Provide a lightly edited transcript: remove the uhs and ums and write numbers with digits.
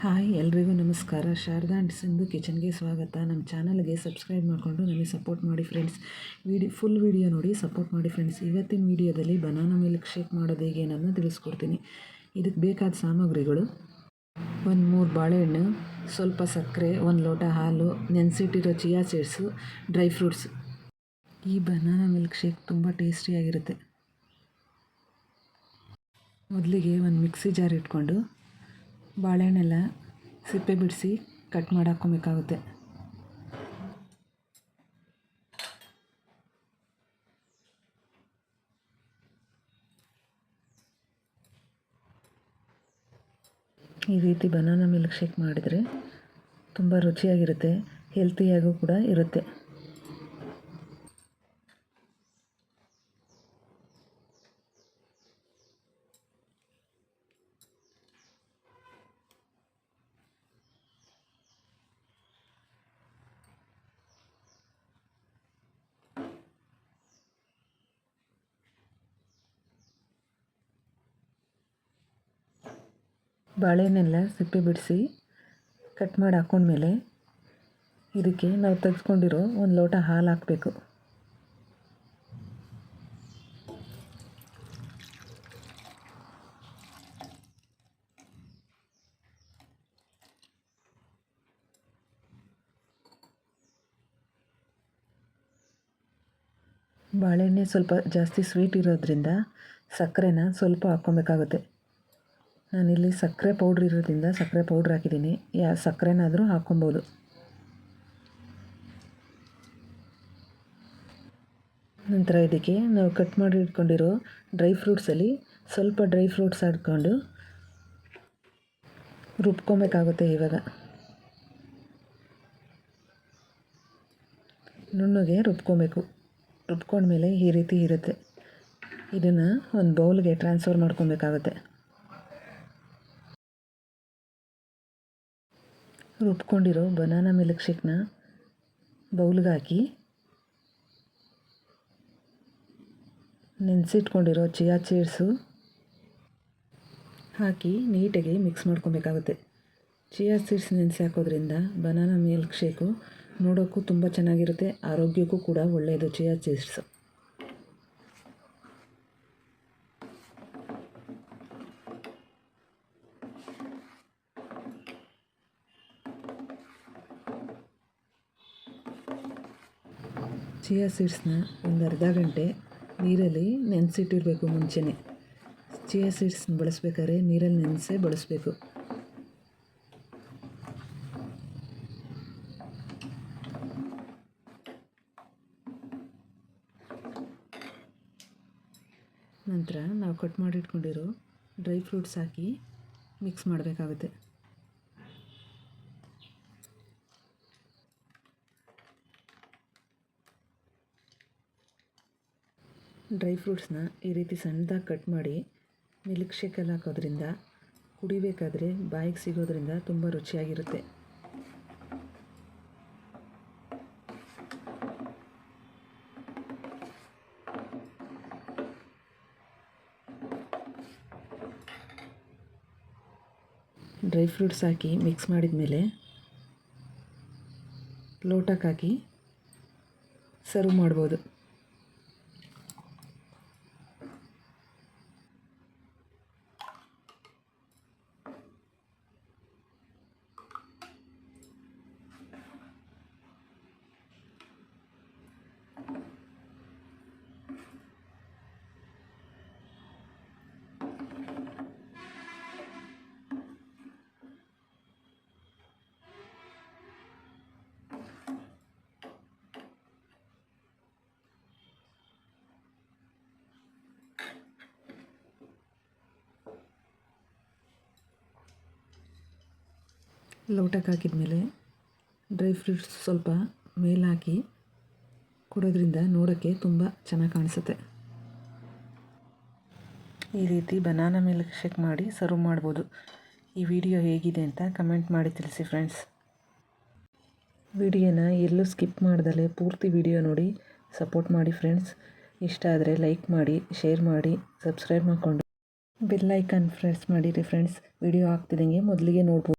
Hi ಎಲ್ರಿಗೂ ನಮಸ್ಕಾರ. Sharada and Sindhu ಕಿಚನ್ಗೆ ಸ್ವಾಗತ. ನಮ್ಮ ಚಾನಲ್ಗೆ ಸಬ್ಸ್ಕ್ರೈಬ್ ಮಾಡಿಕೊಂಡು ನನಗೆ ಸಪೋರ್ಟ್ ಮಾಡಿ ಫ್ರೆಂಡ್ಸ್. ಫುಲ್ ವಿಡಿಯೋ ನೋಡಿ ಸಪೋರ್ಟ್ ಮಾಡಿ ಫ್ರೆಂಡ್ಸ್. ಇವತ್ತಿನ ವಿಡಿಯೋದಲ್ಲಿ ಬನಾನಾ ಮಿಲ್ಕ್ ಶೇಕ್ ಮಾಡೋದು ಹೇಗೆ ಅನ್ನೋದನ್ನ ತಿಳಿಸ್ಕೊಡ್ತೀನಿ. ಇದಕ್ಕೆ ಬೇಕಾದ ಸಾಮಗ್ರಿಗಳು: 1-3 ಬಾಳೆಹಣ್ಣು, ಸ್ವಲ್ಪ ಸಕ್ಕರೆ, 1 ಲೋಟ ಹಾಲು, ನೆನೆಸಿಟ್ಟಿರೋ ಚಿಯಾ ಸೀಡ್ಸು, ಡ್ರೈ ಫ್ರೂಟ್ಸ್. ಈ ಬನಾನಾ ಮಿಲ್ಕ್ ಶೇಕ್ ತುಂಬ ಟೇಸ್ಟಿಯಾಗಿರುತ್ತೆ. ಮೊದಲಿಗೆ ಒಂದು ಮಿಕ್ಸಿ ಜಾರ್ ಇಟ್ಕೊಂಡು ಬಾಳೆಹಣ್ಣೆಲ್ಲ ಸಿಪ್ಪೆ ಬಿಡಿಸಿ ಕಟ್ ಮಾಡಿ ಹಾಕ್ಕೊಬೇಕಾಗುತ್ತೆ. ಈ ರೀತಿ ಬನಾನಾ ಮಿಲ್ಕ್ ಶೇಕ್ ಮಾಡಿದರೆ ತುಂಬ ರುಚಿಯಾಗಿರುತ್ತೆ, ಹೆಲ್ತಿಯಾಗೂ ಕೂಡ ಇರುತ್ತೆ. ಬಾಳೆಹಣ್ಣೆಲ್ಲ ಸಿಪ್ಪೆ ಬಿಡಿಸಿ ಕಟ್ ಮಾಡಿ ಹಾಕ್ಕೊಂಡ್ಮೇಲೆ ಇದಕ್ಕೆ ನಾವು ತೆಗೆದುಕೊಂಡಿರೋ 1 ಲೋಟ ಹಾಲು ಹಾಕಬೇಕು. ಬಾಳೆಹಣ್ಣೆ ಸ್ವಲ್ಪ ಜಾಸ್ತಿ ಸ್ವೀಟ್ ಇರೋದ್ರಿಂದ ಸಕ್ಕರೆನ ಸ್ವಲ್ಪ ಹಾಕ್ಕೊಬೇಕಾಗುತ್ತೆ. ನಾನಿಲ್ಲಿ ಸಕ್ಕರೆ ಪೌಡ್ರ್ ಇರೋದ್ರಿಂದ ಸಕ್ಕರೆ ಪೌಡ್ರ್ ಹಾಕಿದ್ದೀನಿ. ಸಕ್ಕರೆನಾದರೂ ಹಾಕ್ಕೊಬೋದು. ನಂತರ ಇದಕ್ಕೆ ನಾವು ಕಟ್ ಮಾಡಿ ಇಟ್ಕೊಂಡಿರೋ ಡ್ರೈ ಫ್ರೂಟ್ಸಲ್ಲಿ ಸ್ವಲ್ಪ ಡ್ರೈ ಫ್ರೂಟ್ಸ್ ಹಾಕ್ಕೊಂಡು ರುಬ್ಕೊಬೇಕಾಗುತ್ತೆ. ಇವಾಗ ನುಣ್ಣಗೆ ರುಬ್ಕೊಂಡ್ಮೇಲೆ ಈ ರೀತಿ ಇರುತ್ತೆ. ಇದನ್ನು ಒಂದು ಬೌಲ್ಗೆ ಟ್ರಾನ್ಸ್ಫರ್ ಮಾಡ್ಕೊಬೇಕಾಗುತ್ತೆ. ರುಬ್ಕೊಂಡಿರೋ ಬನಾನಾ ಮಿಲ್ಕ್ ಶೇಕ್ನ ಬೌಲ್ಗೆ ಹಾಕಿ ನೆನೆಸಿಟ್ಕೊಂಡಿರೋ ಚಿಯಾ ಸೀಡ್ಸು ಹಾಕಿ ನೀಟಾಗಿ ಮಿಕ್ಸ್ ಮಾಡ್ಕೊಬೇಕಾಗುತ್ತೆ. ಚಿಯಾ ಸೀಡ್ಸ್ ನೆನೆಸಿ ಹಾಕೋದ್ರಿಂದ ಬನಾನಾ ಮಿಲ್ಕ್ ಶೇಕು ನೋಡೋಕ್ಕೂ ತುಂಬ ಚೆನ್ನಾಗಿರುತ್ತೆ, ಆರೋಗ್ಯಕ್ಕೂ ಕೂಡ ಒಳ್ಳೆಯದು ಚಿಯಾ ಸೀಡ್ಸು. ಚಿಯಾ ಸೀಡ್ಸ್ನ ಒಂದು ಅರ್ಧ ಗಂಟೆ ನೀರಲ್ಲಿ ನೆನೆಸಿಟ್ಟಿರಬೇಕು. ಮುಂಚೆನೇ ಚಿಯಾ ಸೀಡ್ಸ್ ಬಳಸ್ಬೇಕಾದ್ರೆ ನೀರಲ್ಲಿ ನೆನೆಸೇ ಬಳಸಬೇಕು. ನಂತರ ನಾವು ಕಟ್ ಮಾಡಿಟ್ಕೊಂಡಿರೋ ಡ್ರೈ ಫ್ರೂಟ್ಸ್ ಹಾಕಿ ಮಿಕ್ಸ್ ಮಾಡಬೇಕಾಗುತ್ತೆ. ಡ್ರೈ ಫ್ರೂಟ್ಸ್ನ ಈ ರೀತಿ ಸಣ್ಣದಾಗಿ ಕಟ್ ಮಾಡಿ ಮಿಲ್ಕ್ ಶೇಕಲ್ಲಿ ಹಾಕೋದ್ರಿಂದ ಕುಡಿಬೇಕಾದ್ರೆ ಬಾಯಿಗೆ ಸಿಗೋದ್ರಿಂದ ತುಂಬ ರುಚಿಯಾಗಿರುತ್ತೆ. ಡ್ರೈ ಫ್ರೂಟ್ಸ್ ಹಾಕಿ ಮಿಕ್ಸ್ ಮಾಡಿದ ಮೇಲೆ ಲೋಟಕ್ಕೆ ಹಾಕಿ ಸರ್ವ್ ಮಾಡ್ಬೋದು. ಲೋಟಕ್ಕೆ ಹಾಕಿದ್ಮೇಲೆ ಡ್ರೈ ಫ್ರೂಟ್ಸ್ ಸ್ವಲ್ಪ ಮೇಲೆ ಹಾಕಿ ಕೊಡೋದ್ರಿಂದ ನೋಡೋಕ್ಕೆ ತುಂಬ ಚೆನ್ನಾಗಿ ಕಾಣಿಸುತ್ತೆ. ಈ ರೀತಿ ಬನಾನಾ ಮಿಲ್ಕ್ ಶೇಕ್ ಮಾಡಿ ಸರ್ವ್ ಮಾಡ್ಬೋದು. ಈ ವಿಡಿಯೋ ಹೇಗಿದೆ ಅಂತ ಕಮೆಂಟ್ ಮಾಡಿ ತಿಳಿಸಿ ಫ್ರೆಂಡ್ಸ್. ವಿಡಿಯೋನ ಎಲ್ಲೂ ಸ್ಕಿಪ್ ಮಾಡ್ದಲೇ ಪೂರ್ತಿ ವಿಡಿಯೋ ನೋಡಿ ಸಪೋರ್ಟ್ ಮಾಡಿ ಫ್ರೆಂಡ್ಸ್. ಇಷ್ಟ ಆದರೆ ಲೈಕ್ ಮಾಡಿ, ಶೇರ್ ಮಾಡಿ, ಸಬ್ಸ್ಕ್ರೈಬ್ ಮಾಡಿಕೊಂಡು ಬೆಲ್ ಐಕಾನ್ ಪ್ರೆಸ್ ಮಾಡಿರಿ ಫ್ರೆಂಡ್ಸ್. ವಿಡಿಯೋ ಹಾಕ್ತಿದ್ದಂಗೆ ಮೊದಲಿಗೆ ನೋಡ್ಬೋದು.